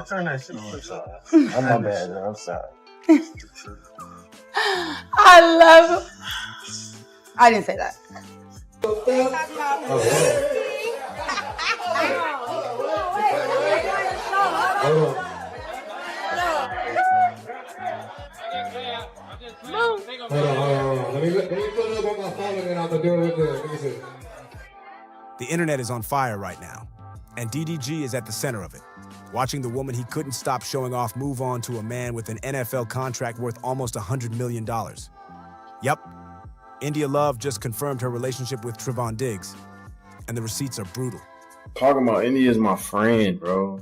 Turn that shit on. I'm my bad, man. I'm sorry. I love. I didn't say that. The internet is on fire right now, and DDG is at the center of it, watching the woman he couldn't stop showing off move on to a man with an NFL contract worth almost $100 million. Yup, India Love just confirmed her relationship with Trevon Diggs, and the receipts are brutal. Talking about India's my friend, bro.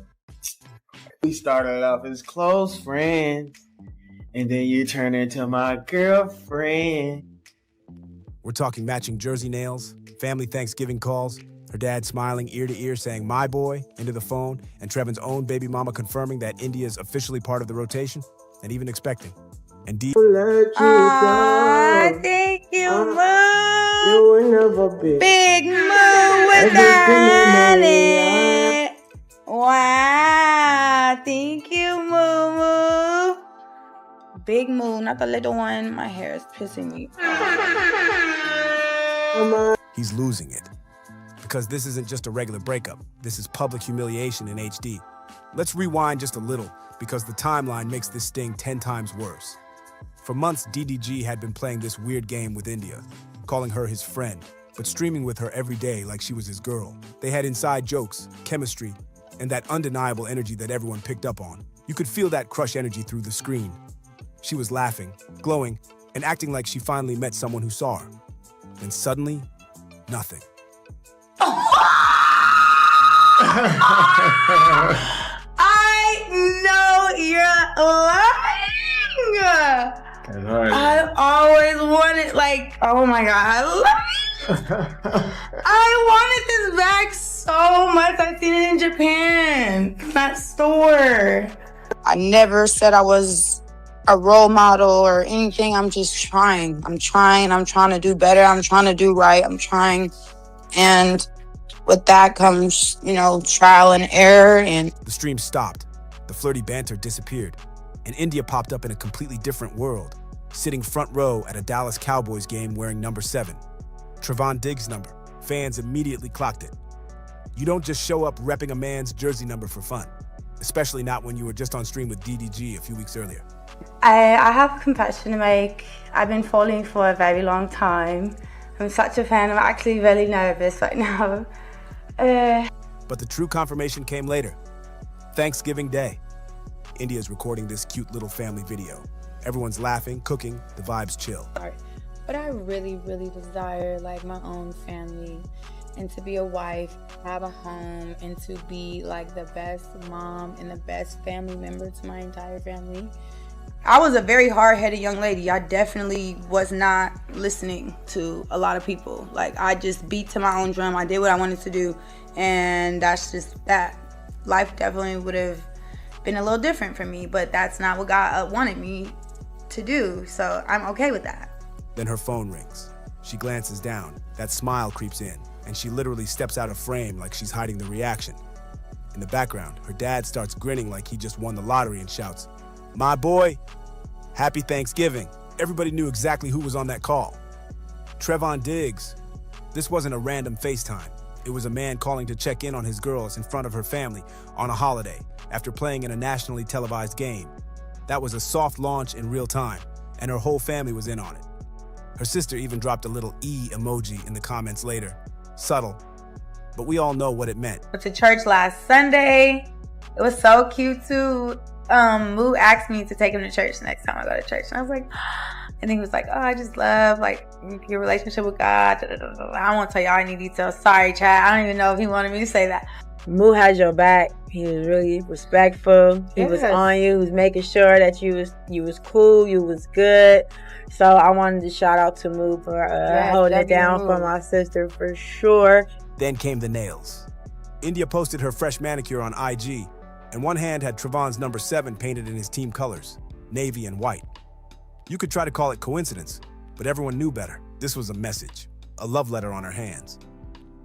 We started off as close friends, and then you turn into my girlfriend. We're talking matching jersey nails, family Thanksgiving calls, her dad smiling ear to ear saying "my boy" into the phone, and Trevon's own baby mama confirming that India is officially part of the rotation, and even expecting. And thank you, Moo. You will never be. Big Moo without it. Wow, thank you, Moo Moo. Big Moo, not the little one. My hair is pissing me. He's losing it. Because this isn't just a regular breakup. This is public humiliation in HD. Let's rewind just a little, because the timeline makes this sting 10 times worse. For months, DDG had been playing this weird game with India, calling her his friend, but streaming with her every day like she was his girl. They had inside jokes, chemistry, and that undeniable energy that everyone picked up on. You could feel that crush energy through the screen. She was laughing, glowing, and acting like she finally met someone who saw her. Then suddenly, nothing. I know you're lying. I always wanted, oh my God, I wanted this bag so much. I've seen it in Japan, that store. I never said I was a role model or anything. I'm just trying. I'm trying to do better. I'm trying to do right. I'm trying. And with that comes, trial and error. And the stream stopped. The flirty banter disappeared. And India popped up in a completely different world, sitting front row at a Dallas Cowboys game wearing number 7. Trevon Diggs' number. Fans immediately clocked it. You don't just show up repping a man's jersey number for fun, especially not when you were just on stream with DDG a few weeks earlier. I have a confession to make. I've been following for a very long time. I'm such a fan. I'm actually really nervous right now. But the true confirmation came later. Thanksgiving Day. India's recording this cute little family video. Everyone's laughing, cooking, the vibes chill. But I really, really desire my own family and to be a wife, have a home, and to be the best mom and the best family member to my entire family. I was a very hard-headed young lady. I definitely was not listening to a lot of people. I just beat to my own drum. I did what I wanted to do, and that's just that. Life definitely would have been a little different for me, but that's not what God wanted me to do, so I'm okay with that. Then her phone rings. She glances down. That smile creeps in, and she literally steps out of frame like she's hiding the reaction. In the background, her dad starts grinning like he just won the lottery and shouts, "My boy, happy Thanksgiving." Everybody knew exactly who was on that call. Trevon Diggs. This wasn't a random FaceTime. It was a man calling to check in on his girls in front of her family on a holiday after playing in a nationally televised game. That was a soft launch in real time, and her whole family was in on it. Her sister even dropped a little E emoji in the comments later. Subtle, but we all know what it meant. Went to church last Sunday. It was so cute too. Moo asked me to take him to church next time I go to church. And I was like, and he was like, "Oh, I just love your relationship with God." I don't want to tell y'all any details. Sorry, Chad. I don't even know if he wanted me to say that. Moo has your back. He was really respectful. He was on you. He was making sure that you was cool. You was good. So I wanted to shout out to Moo for holding it down for my sister for sure. Then came the nails. India posted her fresh manicure on IG, and one hand had Trevon's number 7 painted in his team colors, navy and white. You could try to call it coincidence, but everyone knew better. This was a message, a love letter on her hands.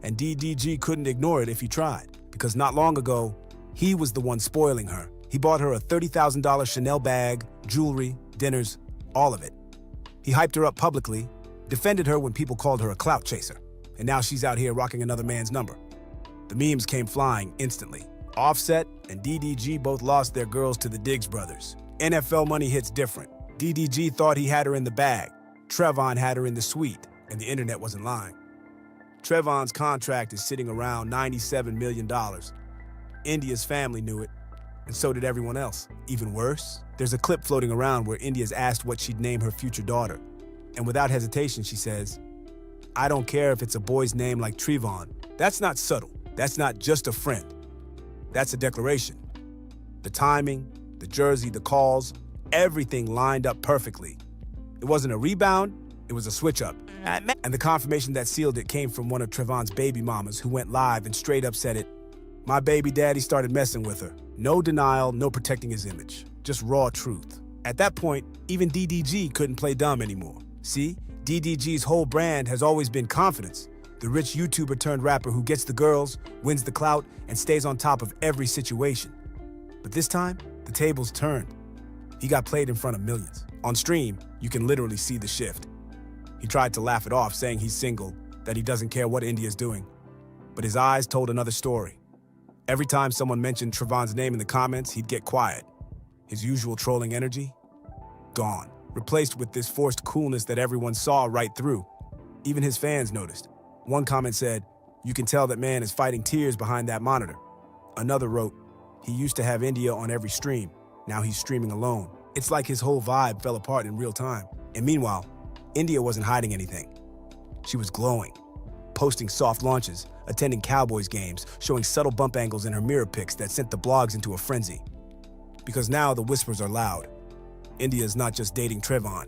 And DDG couldn't ignore it if he tried, because not long ago, He was the one spoiling her. He bought her a $30,000 Chanel bag, jewelry, dinners, all of it. He hyped her up publicly, defended her when people called her a clout chaser, and now she's out here rocking another man's number. The memes came flying instantly. Offset and DDG both lost their girls to the Diggs brothers. NFL money hits different. DDG thought he had her in the bag. Trevon had her in the suite, and the internet wasn't lying. Trevon's contract is sitting around $97 million. India's family knew it, and so did everyone else. Even worse, there's a clip floating around where India's asked what she'd name her future daughter. And without hesitation, she says, "I don't care if it's a boy's name like Trevon." That's not subtle. That's not just a friend. That's a declaration. The timing, the jersey, the calls, everything lined up perfectly. It wasn't a rebound, it was a switch-up. And the confirmation that sealed it came from one of Trevon's baby mamas who went live and straight up said it. "My baby daddy started messing with her." No denial, no protecting his image. Just raw truth. At that point, even DDG couldn't play dumb anymore. See, DDG's whole brand has always been confidence. The rich YouTuber turned rapper who gets the girls, wins the clout, and stays on top of every situation. But this time, the tables turned. He got played in front of millions. On stream, you can literally see the shift. He tried to laugh it off, saying he's single, that he doesn't care what India's doing. But his eyes told another story. Every time someone mentioned Trevon's name in the comments, he'd get quiet. His usual trolling energy, gone. Replaced with this forced coolness that everyone saw right through. Even his fans noticed. One comment said, "You can tell that man is fighting tears behind that monitor." Another wrote, "He used to have India on every stream. Now he's streaming alone." It's like his whole vibe fell apart in real time. And meanwhile, India wasn't hiding anything. She was glowing, posting soft launches, attending Cowboys games, showing subtle bump angles in her mirror pics that sent the blogs into a frenzy. Because now the whispers are loud. India's not just dating Trevon.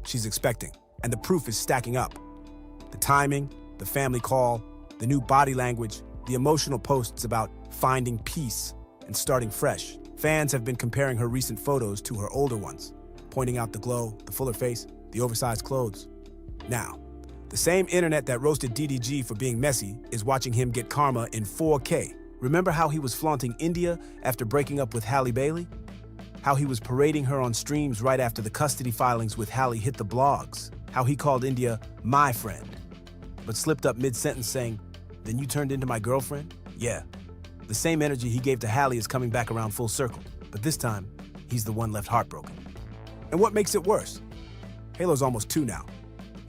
She's expecting, and the proof is stacking up. The timing, the family call, the new body language, the emotional posts about finding peace and starting fresh. Fans have been comparing her recent photos to her older ones, pointing out the glow, the fuller face, the oversized clothes. Now, the same internet that roasted DDG for being messy is watching him get karma in 4K. Remember how he was flaunting India after breaking up with Halle Bailey? How he was parading her on streams right after the custody filings with Halle hit the blogs? How he called India my friend, but slipped up mid-sentence saying, "Then you turned into my girlfriend?" Yeah. The same energy he gave to Halle is coming back around full circle, but this time, he's the one left heartbroken. And what makes it worse? Halo's almost 2 now.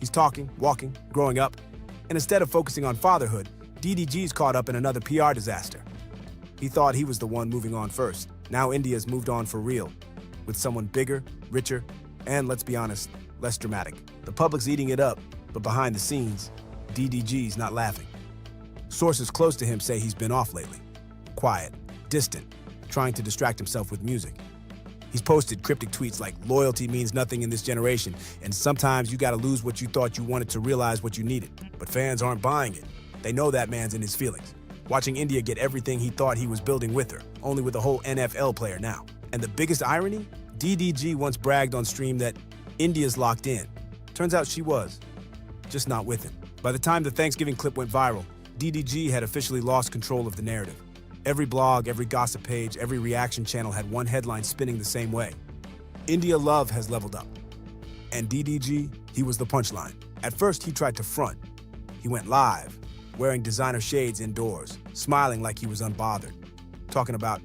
He's talking, walking, growing up, and instead of focusing on fatherhood, DDG's caught up in another PR disaster. He thought he was the one moving on first. Now India's moved on for real, with someone bigger, richer, and let's be honest, less dramatic. The public's eating it up, but behind the scenes, DDG's not laughing. Sources close to him say he's been off lately. Quiet, distant, trying to distract himself with music. He's posted cryptic tweets like, "Loyalty means nothing in this generation, and sometimes you gotta lose what you thought you wanted to realize what you needed." But fans aren't buying it. They know that man's in his feelings. Watching India get everything he thought he was building with her, only with a whole NFL player now. And the biggest irony? DDG once bragged on stream that India's locked in. Turns out she was, just not with him. By the time the Thanksgiving clip went viral, DDG had officially lost control of the narrative. Every blog, every gossip page, every reaction channel had one headline spinning the same way. India love has leveled up. And DDG, he was the punchline. At first, he tried to front. He went live, wearing designer shades indoors, smiling like he was unbothered. Talking about,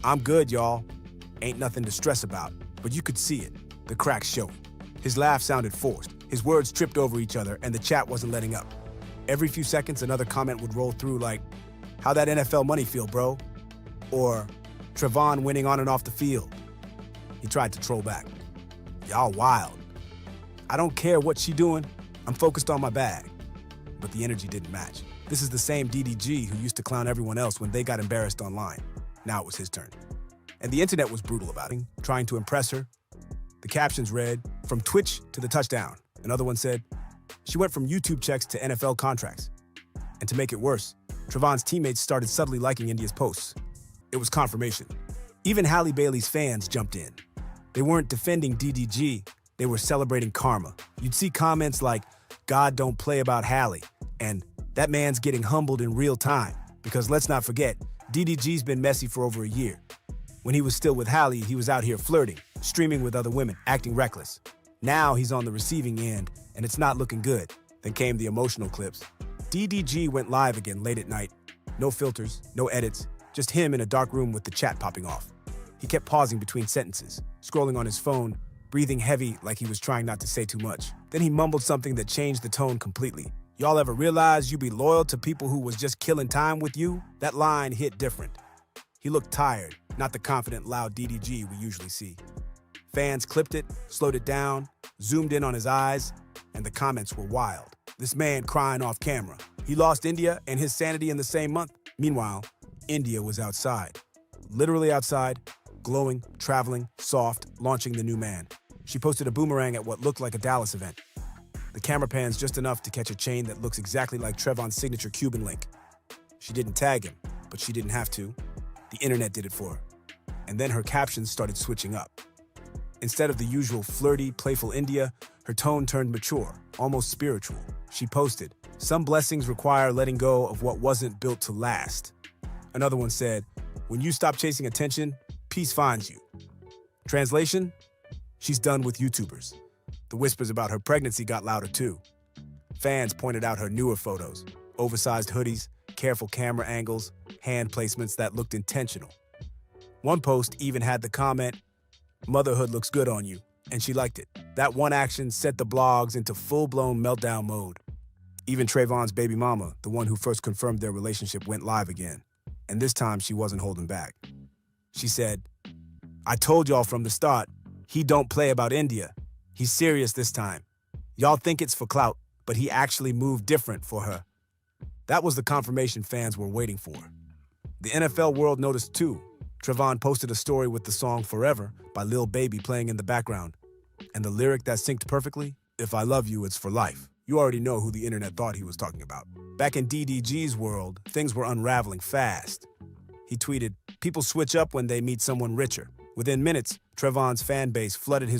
"I'm good, y'all. Ain't nothing to stress about." But you could see it, the cracks showing. His laugh sounded forced. His words tripped over each other, and the chat wasn't letting up. Every few seconds, another comment would roll through like, "How that NFL money feel, bro?" Or, "Trevon winning on and off the field." He tried to troll back. "Y'all wild. I don't care what she doing. I'm focused on my bag." But the energy didn't match. This is the same DDG who used to clown everyone else when they got embarrassed online. Now it was his turn. And the internet was brutal about him, trying to impress her. The captions read, "From Twitch to the touchdown." Another one said, "She went from YouTube checks to NFL contracts." And to make it worse, Trevon's teammates started subtly liking India's posts. It was confirmation. Even Halle Bailey's fans jumped in. They weren't defending DDG, they were celebrating karma. You'd see comments like, "God don't play about Halle," and "That man's getting humbled in real time." Because let's not forget, DDG's been messy for over a year. When he was still with Halle, he was out here flirting, streaming with other women, acting reckless. Now he's on the receiving end, and it's not looking good. Then came the emotional clips. DDG went live again late at night. No filters, no edits, just him in a dark room with the chat popping off. He kept pausing between sentences, scrolling on his phone, breathing heavy like he was trying not to say too much. Then he mumbled something that changed the tone completely. Y'all ever realize you be loyal to people who was just killing time with you? That line hit different. He looked tired, not the confident, loud DDG we usually see. Fans clipped it, slowed it down, zoomed in on his eyes, and the comments were wild. This man crying off camera. He lost India and his sanity in the same month. Meanwhile, India was outside. Literally outside, glowing, traveling, soft, launching the new man. She posted a boomerang at what looked like a Dallas event. The camera pans just enough to catch a chain that looks exactly like Trevon's signature Cuban link. She didn't tag him, but she didn't have to. The internet did it for her. And then her captions started switching up. Instead of the usual flirty, playful India, her tone turned mature, almost spiritual. She posted, "Some blessings require letting go of what wasn't built to last." Another one said, "When you stop chasing attention, peace finds you." Translation? She's done with YouTubers. The whispers about her pregnancy got louder too. Fans pointed out her newer photos, oversized hoodies, careful camera angles, hand placements that looked intentional. One post even had the comment, "Motherhood looks good on you," and she liked it. That one action set the blogs into full-blown meltdown mode. Even Trayvon's baby mama, the one who first confirmed their relationship, went live again. And this time she wasn't holding back. She said, "I told y'all from the start, he don't play about India. He's serious this time. Y'all think it's for clout, but he actually moved different for her." That was the confirmation fans were waiting for. The NFL world noticed too. Trevon posted a story with the song Forever by Lil Baby playing in the background. And the lyric that synced perfectly, "If I love you, it's for life." You already know who the internet thought he was talking about. Back in DDG's world, things were unraveling fast. He tweeted, "People switch up when they meet someone richer." Within minutes, Trevon's fan base flooded his